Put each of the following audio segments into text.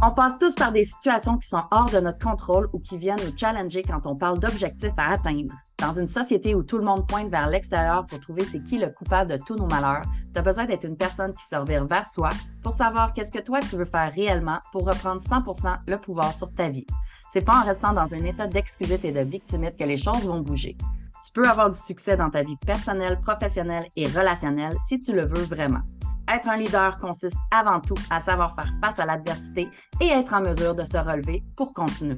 On passe tous par des situations qui sont hors de notre contrôle ou qui viennent nous challenger quand on parle d'objectifs à atteindre. Dans une société où tout le monde pointe vers l'extérieur pour trouver c'est qui le coupable de tous nos malheurs, tu as besoin d'être une personne qui se revire vers soi pour savoir qu'est-ce que toi tu veux faire réellement pour reprendre 100% le pouvoir sur ta vie. C'est pas en restant dans un état d'excusite et de victimite que les choses vont bouger. Tu peux avoir du succès dans ta vie personnelle, professionnelle et relationnelle si tu le veux vraiment. Être un leader consiste avant tout à savoir faire face à l'adversité et être en mesure de se relever pour continuer.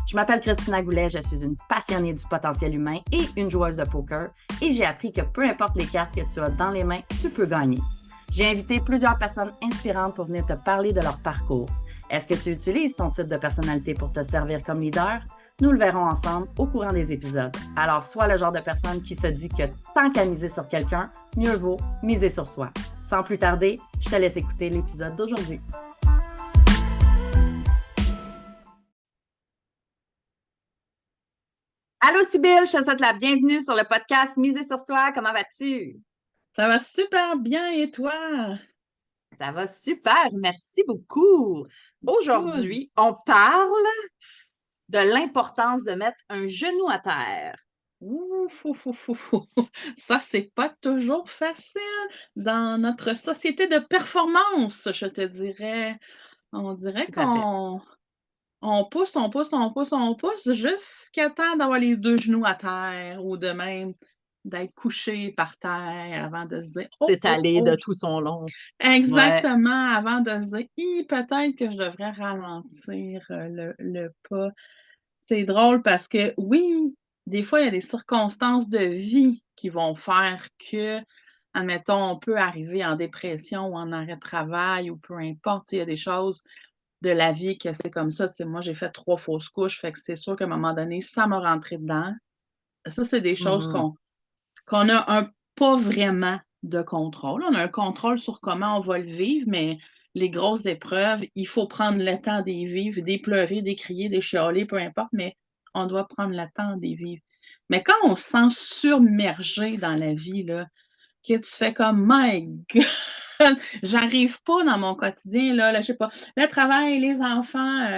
Je m'appelle Christina Goulet, je suis une passionnée du potentiel humain et une joueuse de poker et j'ai appris que peu importe les cartes que tu as dans les mains, tu peux gagner. J'ai invité plusieurs personnes inspirantes pour venir te parler de leur parcours. Est-ce que tu utilises ton type de personnalité pour te servir comme leader? Nous le verrons ensemble au courant des épisodes. Alors, sois le genre de personne qui se dit que tant qu'à miser sur quelqu'un, mieux vaut miser sur soi. Sans plus tarder, je te laisse écouter l'épisode d'aujourd'hui. Allô Sybille, je te souhaite la bienvenue sur le podcast Miser sur soi. Comment vas-tu? Ça va super bien et toi? Ça va super, merci beaucoup. Good. Aujourd'hui, on parle de l'importance de mettre un genou à terre. Ouf, ouf, ouf, ouf, ouf. Ça, c'est pas toujours facile dans notre société de performance, je te dirais. On dirait Tout à fait. qu'on pousse, on pousse, on pousse, on pousse jusqu'à temps d'avoir les deux genoux à terre ou de même d'être couché par terre avant de se dire oh, C'est oh, allé oh. de tout son long. Ouais. Exactement, avant de se dire peut-être que je devrais ralentir le pas. C'est drôle parce que oui, des fois, il y a des circonstances de vie qui vont faire que, admettons, on peut arriver en dépression ou en arrêt de travail ou peu importe, il y a des choses de la vie que c'est comme ça. Tu sais, moi, j'ai fait 3 fausses couches, fait que c'est sûr qu'à un moment donné, ça m'a rentré dedans. Ça, c'est des choses Mhm. qu'on a un pas vraiment de contrôle. On a un contrôle sur comment on va le vivre, mais les grosses épreuves, il faut prendre le temps d'y vivre, d'y pleurer, d'y crier, d'y chialer, peu importe, mais on doit prendre le temps d'y vivre. Mais quand on se sent submergé dans la vie, là, que tu fais comme My God, j'arrive pas dans mon quotidien, là, je sais pas, le travail, les enfants,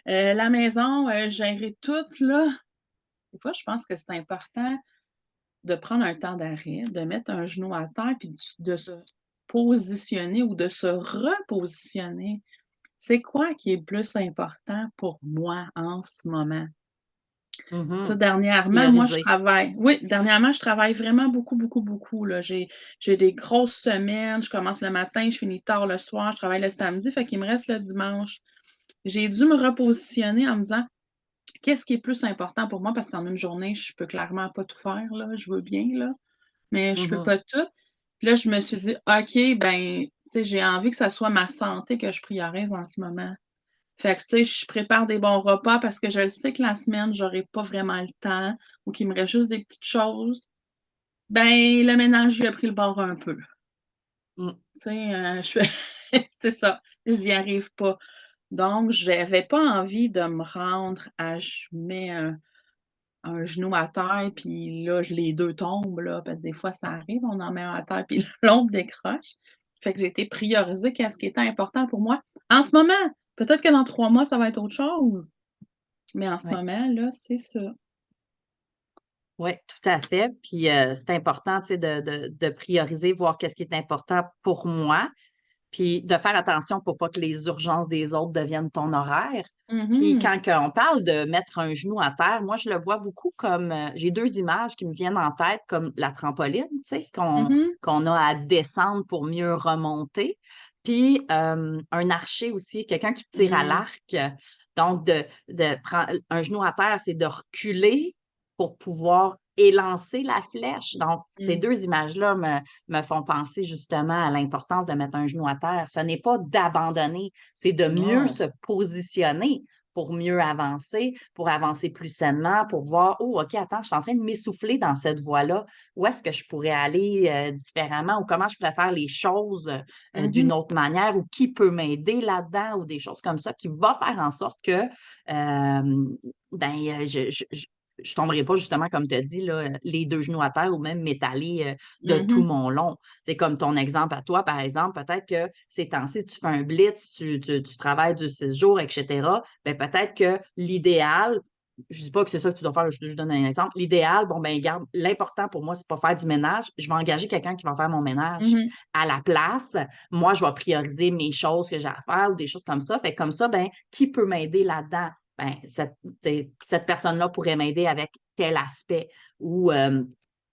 la maison, gérer tout, là. Des fois, je pense que c'est important de prendre un temps d'arrêt, de mettre un genou à terre, puis de se positionner ou de se repositionner. C'est quoi qui est le plus important pour moi en ce moment? Tu sais, Mhm. dernièrement, moi, je Prioriser. travaille oui, dernièrement, je travaille vraiment beaucoup, beaucoup, beaucoup, là. J'ai des grosses semaines, je commence le matin, je finis tard le soir, je travaille le samedi, fait qu'il me reste le dimanche. J'ai dû me repositionner en me disant: «Qu'est-ce qui est plus important pour moi?» parce qu'en une journée, je peux clairement pas tout faire, là, je veux bien, là. Mais je peux Mhm. pas tout. Puis là, je me suis dit: «OK, ben, tu sais, j'ai envie que ça soit ma santé que je priorise en ce moment». Fait que, tu sais, je prépare des bons repas parce que je le sais que la semaine, j'aurai pas vraiment le temps ou qu'il me reste juste des petites choses. Ben, le ménage, il a pris le bord un peu. Mm. Tu sais, je fais c'est ça, j'y arrive pas. Donc j'avais pas envie de me rendre à je mets un genou à terre, puis là, les 2 tombent, là, parce que des fois, ça arrive, on en met un à terre, puis l'autre décroche. Fait que j'ai été prioriser qu'est-ce qui était important pour moi. En ce moment, peut-être que dans 3 mois, ça va être autre chose, mais en ce Ouais. moment, là, c'est ça. Oui, tout à fait. Puis c'est important, tu sais, de prioriser, voir qu'est-ce qui est important pour moi, puis de faire attention pour pas que les urgences des autres deviennent ton horaire. Puis Mhm. quand on parle de mettre un genou à terre, moi, je le vois beaucoup comme, j'ai deux images qui me viennent en tête, comme la trampoline, tu sais, Mhm. qu'on a à descendre pour mieux remonter. Puis un archer aussi, quelqu'un qui tire à Mmh. l'arc. Donc, de prendre un genou à terre, c'est de reculer pour pouvoir élancer la flèche. Donc, ces Mmh. deux images-là me font penser justement à l'importance de mettre un genou à terre. Ce n'est pas d'abandonner, c'est de mieux Non. se positionner pour mieux avancer, pour avancer plus sainement, pour voir, oh, OK, attends, je suis en train de m'essouffler dans cette voie-là. Où est-ce que je pourrais aller différemment ou comment je pourrais faire les choses Mhm. d'une autre manière ou qui peut m'aider là-dedans ou des choses comme ça qui va faire en sorte que ben, je tomberai pas justement, comme tu as dit, là, les deux genoux à terre ou même m'étaler de tout Mhm. mon long. C'est comme ton exemple à toi, par exemple, peut-être que ces temps-ci, tu fais un blitz, tu travailles du 6 jours, etc. Ben, peut-être que l'idéal, je dis pas que c'est ça que tu dois faire, je te donne un exemple. L'idéal, bon, ben, garde, l'important pour moi, c'est pas faire du ménage. Je vais engager quelqu'un qui va faire mon ménage Mhm. à la place. Moi, je vais prioriser mes choses que j'ai à faire ou des choses comme ça. Fait que comme ça, ben, qui peut m'aider là-dedans? Ben, cette personne-là pourrait m'aider avec tel aspect. Ou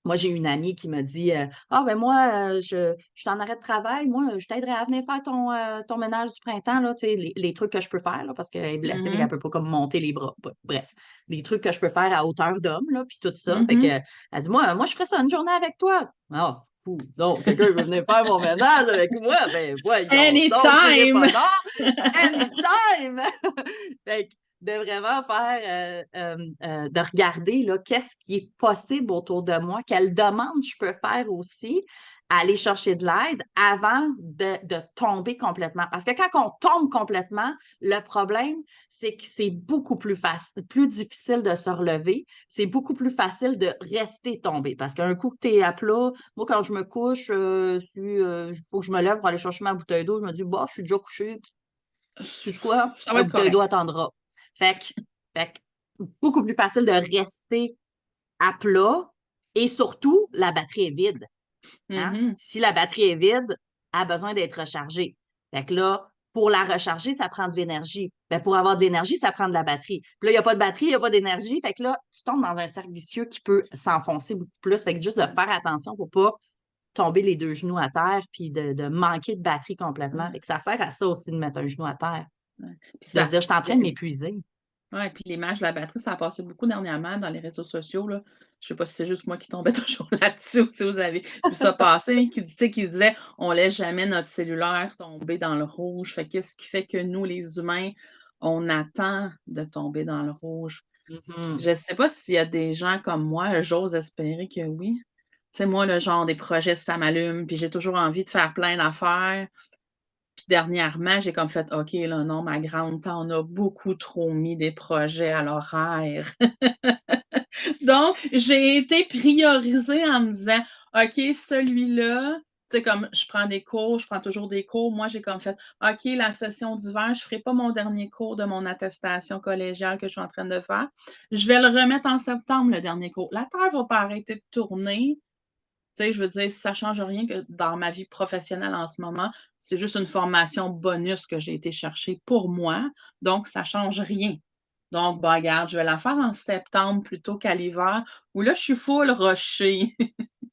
moi, j'ai une amie qui me dit ah, ben moi, je suis en arrêt de travail, moi, je t'aiderais à venir faire ton ménage du printemps, là, tu sais, les trucs que je peux faire, là, parce qu'elle est blessée, fait qu'elle Mhm. peut pas comme monter les bras. Bref, les trucs que je peux faire à hauteur d'homme, là, puis tout ça. Fait que Mhm. elle dit moi, je ferais ça une journée avec toi. Ah, fou. Donc, quelqu'un veut venir faire mon ménage avec moi, ben voyons donc, je dirais Anytime! pas non. Anytime! Fait que de vraiment faire, de regarder là, qu'est-ce qui est possible autour de moi, quelles demandes je peux faire aussi, aller chercher de l'aide avant de tomber complètement. Parce que quand on tombe complètement, le problème, c'est que c'est beaucoup plus facile, plus difficile de se relever. C'est beaucoup plus facile de rester tombé. Parce qu'un coup que tu es à plat, moi, quand je me couche, il faut que je me lève pour aller chercher ma bouteille d'eau, je me dis, bah, je suis déjà couché, tu sais quoi? Ça va Ma être bouteille d'eau correct. attendra. Fait que, fait que beaucoup plus facile de rester à plat et surtout, la batterie est vide. Hein? Mhm. Si la batterie est vide, elle a besoin d'être rechargée. Fait que là, pour la recharger, ça prend de l'énergie. Ben, pour avoir de l'énergie, ça prend de la batterie. Puis là, il n'y a pas de batterie, il n'y a pas d'énergie. Fait que là, tu tombes dans un cercle vicieux qui peut s'enfoncer beaucoup plus. Fait que juste de faire attention pour ne pas tomber les deux genoux à terre puis de manquer de batterie complètement. Fait que ça sert à ça aussi de mettre un genou à terre. Ouais. Puis De se ça, dire, je suis en train de m'épuiser. ouais, puis l'image de la batterie, ça a passé beaucoup dernièrement dans les réseaux sociaux, là. Je sais pas si c'est juste moi qui tombais toujours là-dessus ou si vous avez vu ça passer, qui, tu sais, qui disait on laisse jamais notre cellulaire tomber dans le rouge. Fait qu'est-ce qui fait que nous, les humains, on attend de tomber dans le rouge? Mhm. Je sais pas s'il y a des gens comme moi, j'ose espérer que oui. Tu sais, moi, le genre des projets, ça m'allume, puis j'ai toujours envie de faire plein d'affaires. Puis dernièrement, j'ai comme fait: «OK, là, non, ma grande, tu en as beaucoup trop mis des projets à l'horaire». Donc, j'ai été priorisée en me disant: «OK, celui-là», tu sais, comme je prends des cours, je prends toujours des cours. Moi, j'ai comme fait: «OK, la session d'hiver, je ferai pas mon dernier cours de mon attestation collégiale que je suis en train de faire. Je vais le remettre en septembre, le dernier cours. La Terre va pas arrêter de tourner». Tu sais, je veux dire, ça change rien que dans ma vie professionnelle en ce moment, c'est juste une formation bonus que j'ai été chercher pour moi, donc ça change rien. Donc, bah, regarde, je vais la faire en septembre plutôt qu'à l'hiver où là, je suis full rushée. Tu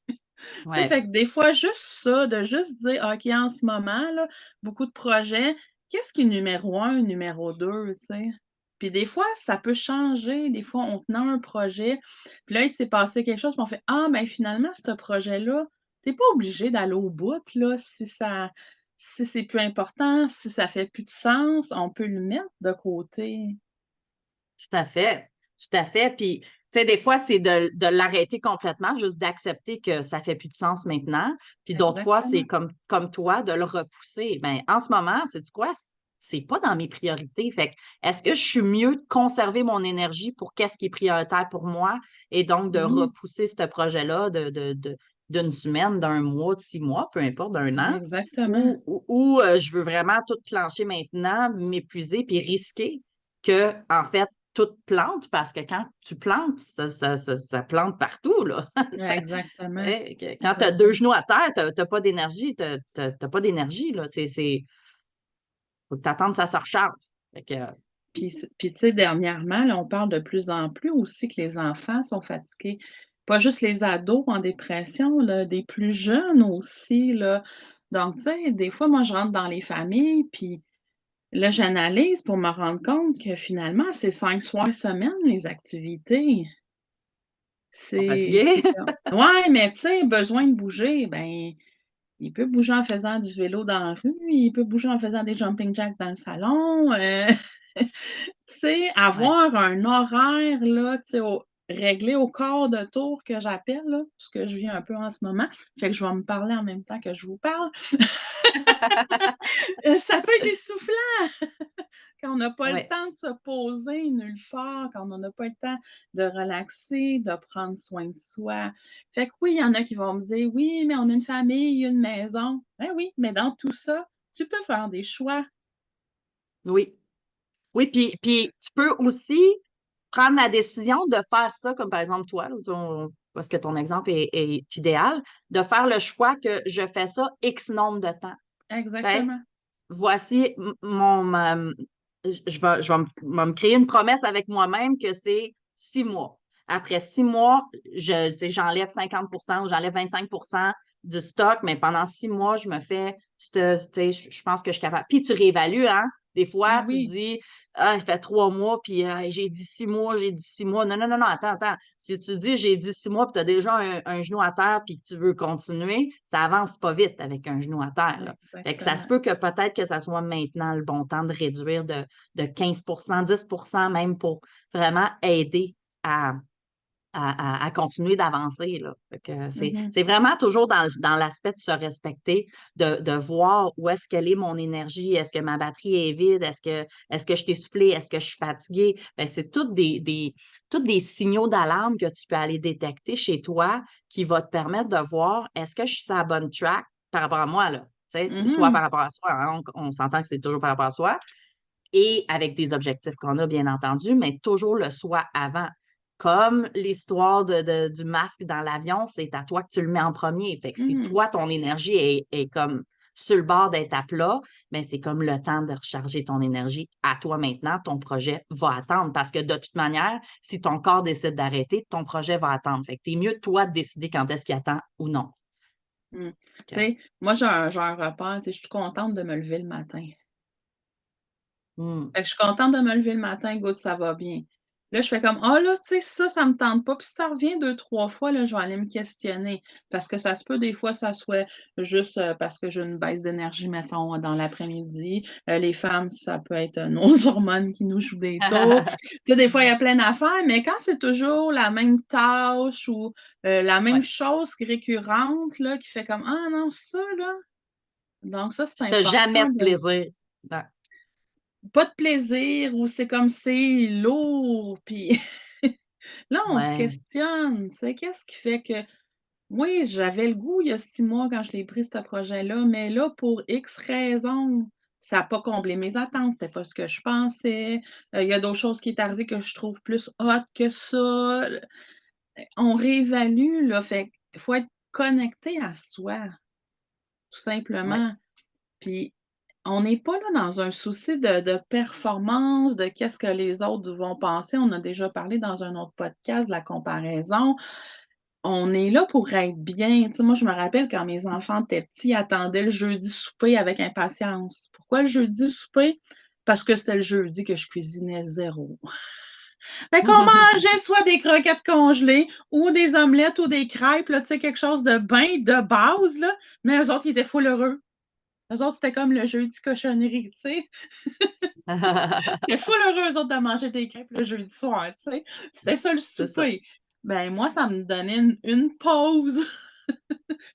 sais, Ouais, fait que des fois, juste ça, de juste dire: «OK, en ce moment, là, beaucoup de projets, qu'est-ce qui est numéro un, numéro 2, tu sais? Puis des fois, ça peut changer. Des fois, on tenait un projet, puis là, il s'est passé quelque chose, puis on fait: «Ah, ben, finalement, ce projet-là, tu es pas obligé d'aller au bout, là, si c'est plus important, si ça fait plus de sens, on peut le mettre de côté». tout à fait. Tout à fait. Puis, tu sais, des fois, c'est de l'arrêter complètement, juste d'accepter que ça fait plus de sens maintenant. Puis d'autres fois, c'est Exactement. comme toi, de le repousser. Ben, en ce moment, c'est quoi? C'est pas dans mes priorités. Fait que, est-ce que je suis mieux de conserver mon énergie pour qu'est-ce qui est prioritaire pour moi et donc de Mmh. repousser ce projet-là d'une semaine, d'un mois, de 6 mois, peu importe, d'un an, Exactement. ou je veux vraiment tout clencher maintenant, m'épuiser puis risquer que, en fait, tout plante parce que quand tu plantes, ça plante partout, là. Exactement. Quand tu as deux Exactement. genoux à terre, tu n'as pas d'énergie, t'as pas d'énergie, là. Faut que tu attendes que ça se recharge. Fait que, Puis tu sais, dernièrement, là, on parle de plus en plus aussi que les enfants sont fatigués. Pas juste les ados en dépression, là, des plus jeunes aussi, là. Donc, tu sais, des fois, moi, je rentre dans les familles, puis là, j'analyse pour me rendre compte que finalement, c'est 5 soirs semaine, les activités. sont C'est fatigués. comme ouais, mais tu sais, besoin de bouger, ben, il peut bouger en faisant du vélo dans la rue, il peut bouger en faisant des jumping jacks dans le salon, tu sais, Ouais. avoir un horaire là, tu sais, réglé au quart de tour que j'appelle là, ce que je vis un peu en ce moment, fait que je vais me parler en même temps que je vous parle. Ça peut être essoufflant Quand on n'a pas le Ouais. temps de se poser nulle part, quand on n'a pas le temps de relaxer, de prendre soin de soi. Fait que oui, il y en a qui vont me dire: «Oui, mais on a une famille, une maison». Ben oui, mais dans tout ça, tu peux faire des choix. Oui. Oui, puis tu peux aussi prendre la décision de faire ça, comme par exemple toi, là, parce que ton exemple est idéal, de faire le choix que je fais ça X nombre de temps. Tu sais, Exactement. voici je vais me créer une promesse avec moi-même que c'est 6 mois. Après 6 mois, tu sais, j'enlève 50% ou j'enlève 25% du stock, mais pendant 6 mois, je me fais, tu sais, je pense que je suis capable. Puis tu réévalues, hein? Des Ben fois, tu te oui. dis, ah, il fait 3 mois, puis j'ai dit 6 mois, j'ai dit 6 mois. Non, non, non, non, attends. Si tu dis j'ai dit 6 mois, puis tu as déjà un genou à terre, puis que tu veux continuer, ça avance pas vite avec un genou à terre, là. Fait que ça se Exactement. peut que peut-être que ça soit maintenant le bon temps de réduire de 15%, 10% même pour vraiment aider à, à continuer d'avancer, là. Fait que Mmh. c'est vraiment toujours dans l'aspect de se respecter, de voir où est-ce qu'elle est mon énergie, est-ce que ma batterie est vide, est-ce que je suis essoufflée, est-ce que je suis fatiguée? Ben, c'est toutes des signaux d'alarme que tu peux aller détecter chez toi qui va te permettre de voir est-ce que je suis sur la bonne track par rapport à moi, là. Tu sais, soit Mmh. par rapport à soi, hein, on s'entend que c'est toujours par rapport à soi, et avec des objectifs qu'on a, bien entendu, mais toujours le soi avant. Comme l'histoire du masque dans l'avion, c'est à toi que tu le mets en premier. Fait que si Mmh. toi, ton énergie est comme sur le bord d'être à plat, bien, c'est comme le temps de recharger ton énergie. À toi maintenant, ton projet va attendre. Parce que de toute manière, si ton corps décide d'arrêter, ton projet va attendre. Fait que t'es mieux, toi, de décider quand est-ce qu'il attend ou non. Mmh. Tu Fait que, sais, moi, j'ai un repère, tu sais, je suis contente de me lever le matin. hmm. Fait que je suis contente de me lever le matin, good, ça va bien. Là, je fais comme: «Ah là, tu sais, ça me tente pas». Puis si ça revient 2 3 fois, là, je vais aller me questionner. Parce que ça se peut, des fois, ça soit juste, parce que j'ai une baisse d'énergie, mettons, dans l'après-midi. Les femmes, ça peut être, nos hormones qui nous jouent des tours. Tu sais, des fois, il y a plein d'affaires, mais quand c'est toujours la même tâche ou, la même Ouais. chose qui récurrente, là, qui fait comme: «Ah non, ça, là». Donc ça, c'est Puis t'as jamais important de de plaisir. Non. pas de plaisir ou c'est comme c'est lourd, puis là, on se Ouais. questionne, tu sais, qu'est-ce qui fait que oui, j'avais le goût il y a 6 mois quand je l'ai pris ce projet-là, mais là, pour X raisons, ça a pas comblé mes attentes, c'était pas ce que je pensais. Il y a d'autres choses qui est arrivé que je trouve plus hot que ça. On réévalue, là, fait qu'il faut être connecté à soi, tout Ouais. simplement. Puis on n'est pas là dans un souci de performance, de qu'est-ce que les autres vont penser. On a déjà parlé dans un autre podcast de la comparaison. On est là pour être bien. Tu sais, moi, je me rappelle quand mes enfants étaient petits, ils attendaient le jeudi souper avec impatience. Pourquoi le jeudi souper? Parce que c'était le jeudi que je cuisinais zéro. Fait qu'on mangeait soit des croquettes congelées ou des omelettes ou des crêpes, là, tu sais, quelque chose de bien de base, là, mais eux autres, ils étaient full heureux. Eux autres, c'était comme le jeudi cochonnerie, tu sais? Ils étaient full heureux, eux autres, de manger des crêpes le jeudi soir, tu sais? C'était ça le C'est ça. souper. Ben, moi, ça me donnait une pause.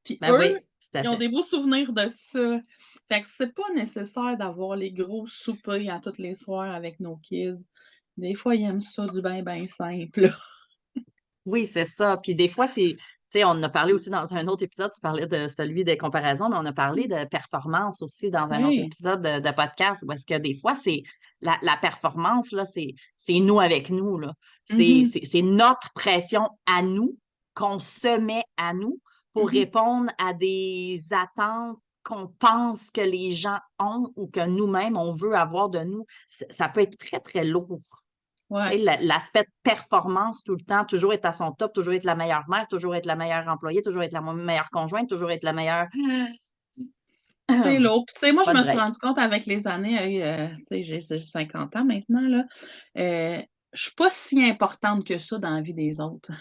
Puis Ben eux, oui, tout à ils ont fait. des beaux souvenirs de ça. Fait que c'est pas nécessaire d'avoir les gros soupers à tous les soirs avec nos kids. Des fois, ils aiment ça du ben simple, là. Oui, c'est ça. Puis des fois, tu sais, on en a parlé aussi dans un autre épisode, tu parlais de celui des comparaisons, mais on a parlé de performance aussi dans un autre Oui. épisode de podcast, où est-ce que des fois, c'est la performance, là, c'est nous avec nous, là. C'est, Mmh. c'est, c'est notre pression à nous qu'on se met à nous pour Mmh. répondre à des attentes qu'on pense que les gens ont ou que nous-mêmes, on veut avoir de nous. Ça peut être très, très lourd. Tu sais, Ouais. l'aspect de performance tout le temps, toujours être à son top, toujours être la meilleure mère, toujours être la meilleure employée, toujours être la meilleure conjointe, toujours être la meilleure. C'est lourd. Puis tu sais, moi, je Pas de me suis break. rendu compte avec les années, tu sais, j'ai 50 ans maintenant, là, je suis pas si importante que ça dans la vie des autres.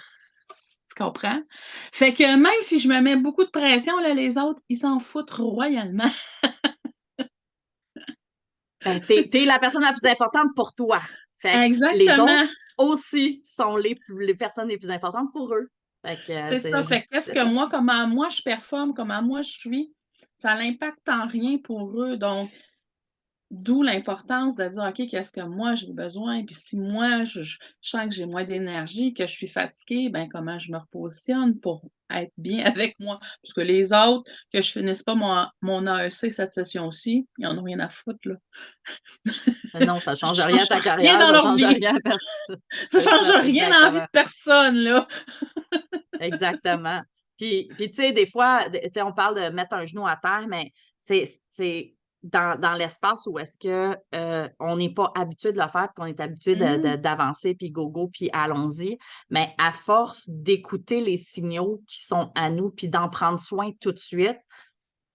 Tu comprends? Fait que même si je me mets beaucoup de pression, là, les autres, ils s'en foutent royalement. Ben, t'es la personne la plus importante pour toi. Fait que les autres Exactement, aussi sont les personnes les plus importantes pour eux. Fait que c'est ça. Fait que qu'est-ce c'est que ça. moi, comment moi je performe, comment moi je suis, ça n'impacte en rien pour eux. Donc D'où l'importance de dire: «OK, qu'est-ce que moi j'ai besoin? Puis si moi je sens que j'ai moins d'énergie, que je suis fatiguée, ben comment je me repositionne pour être bien avec moi?» Parce que les autres, que je finisse pas mon AEC cette session-ci, ils en ont rien à foutre, là. Non, ça Ça change rien à change ta rien carrière, dans ça leur change vie. rien à personne. Ça C'est change ça, rien dans la vie de exactement. personne, là. Exactement. Puis tu sais, des fois, tu sais, on parle de mettre un genou à terre, mais c'est dans l'espace où est-ce que on n'est pas habitué de le faire, puis qu'on est habitué Mmh. d'avancer, puis go, puis allons-y. Mais à force d'écouter les signaux qui sont à nous, puis d'en prendre soin tout de suite,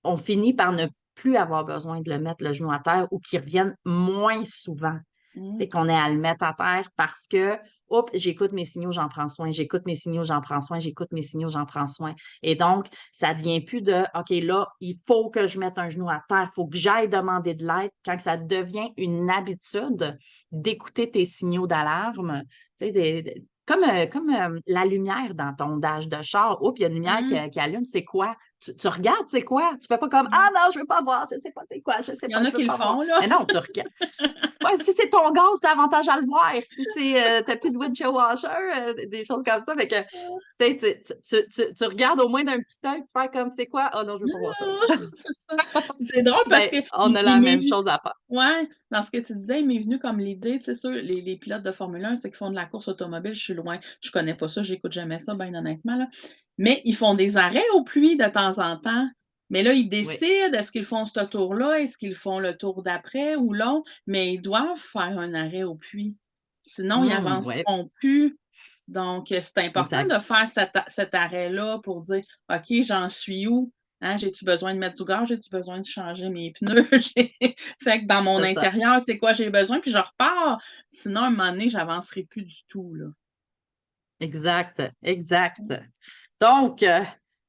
on finit par ne plus avoir besoin de le mettre le genou à terre ou qu'il revienne moins souvent. Mmh. C'est qu'on est à le mettre à terre parce que, oups, j'écoute mes signaux, j'en prends soin, j'écoute mes signaux, j'en prends soin, j'écoute mes signaux, j'en prends soin. Et donc, ça devient plus de, OK, là, il faut que je mette un genou à terre, il faut que j'aille demander de l'aide. Quand ça devient une habitude d'écouter tes signaux d'alarme, tu sais, comme la lumière dans ton dash de char. Oups, il y a une lumière Mmh. qui allume, c'est quoi? Tu regardes, c'est quoi? Tu fais pas comme, ah Mmh. non, je veux pas voir, je sais pas c'est quoi, je sais Il y pas, en je a veux qui le pas voir. font, là. Mais non, tu regardes. Ouais, si c'est ton gaz, t'as avantage à le voir. Si c'est t'as plus de windshield washer, des choses comme ça. Fait que tu sais, tu regardes au moins d'un petit œil pour faire comme c'est quoi? Oh non, je veux pas voir ça. C'est ça. C'est drôle parce Ben, que on il a il la m'est même venu chose à faire. ouais, dans ce que tu disais, il m'est venu comme l'idée, tu sais, sûr, les pilotes de Formule 1, ceux qui font de la course automobile, je suis loin, je connais pas ça, j'écoute jamais ça, bien honnêtement, là. Mais ils font des arrêts aux pluies de temps en temps. Mais là, ils Oui. décident, est-ce qu'ils font ce tour-là? Est-ce qu'ils font le tour d'après ou l'autre? Mais ils doivent faire un arrêt aux pluies. Sinon, ils Ouais, avanceront plus. Donc, c'est important exact. de faire cet arrêt-là pour dire: «OK, j'en suis où? Hein, j'ai-tu besoin de mettre du gaz? J'ai-tu besoin de changer mes pneus? Fait que dans mon C'est ça. intérieur, c'est quoi j'ai besoin? Puis je repars. Sinon, à un moment donné, j'avancerai plus du tout, là. Exact, exact. Donc,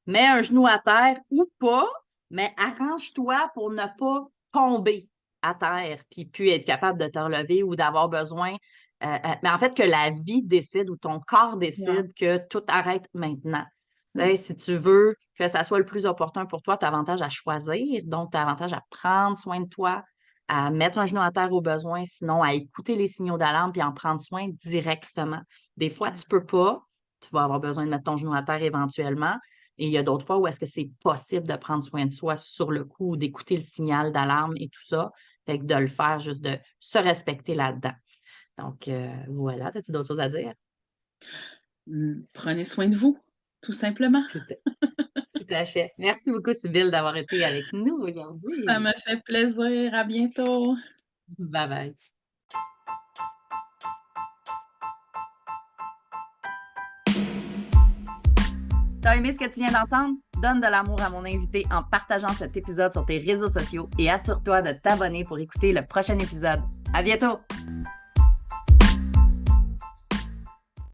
mets un genou à terre ou pas, mais arrange-toi pour ne pas tomber à terre, puis être capable de te relever ou d'avoir besoin. Mais en fait, que la vie décide ou ton corps Ouais. décide que tout arrête maintenant. Tu Mmh. sais, si tu veux que ça soit le plus opportun pour toi, tu as avantage à choisir. Donc, tu as avantage à prendre soin de toi, à mettre un genou à terre au besoin, sinon à écouter les signaux d'alarme puis en prendre soin directement. Des fois, tu peux pas, tu vas avoir besoin de mettre ton genou à terre éventuellement. Et il y a d'autres fois où est-ce que c'est possible de prendre soin de soi sur le coup, d'écouter le signal d'alarme et tout ça. Fait que de le faire, juste de se respecter là-dedans. Donc, voilà. As-tu d'autres choses à dire? Prenez soin de vous, tout simplement. Tout à, tout à fait. Merci beaucoup, Sybille, d'avoir été avec nous Ça aujourd'hui. me fait plaisir. À bientôt. Bye bye. T'as aimé ce que tu viens d'entendre? Donne de l'amour à mon invité en partageant cet épisode sur tes réseaux sociaux et assure-toi de t'abonner pour écouter le prochain épisode. À bientôt!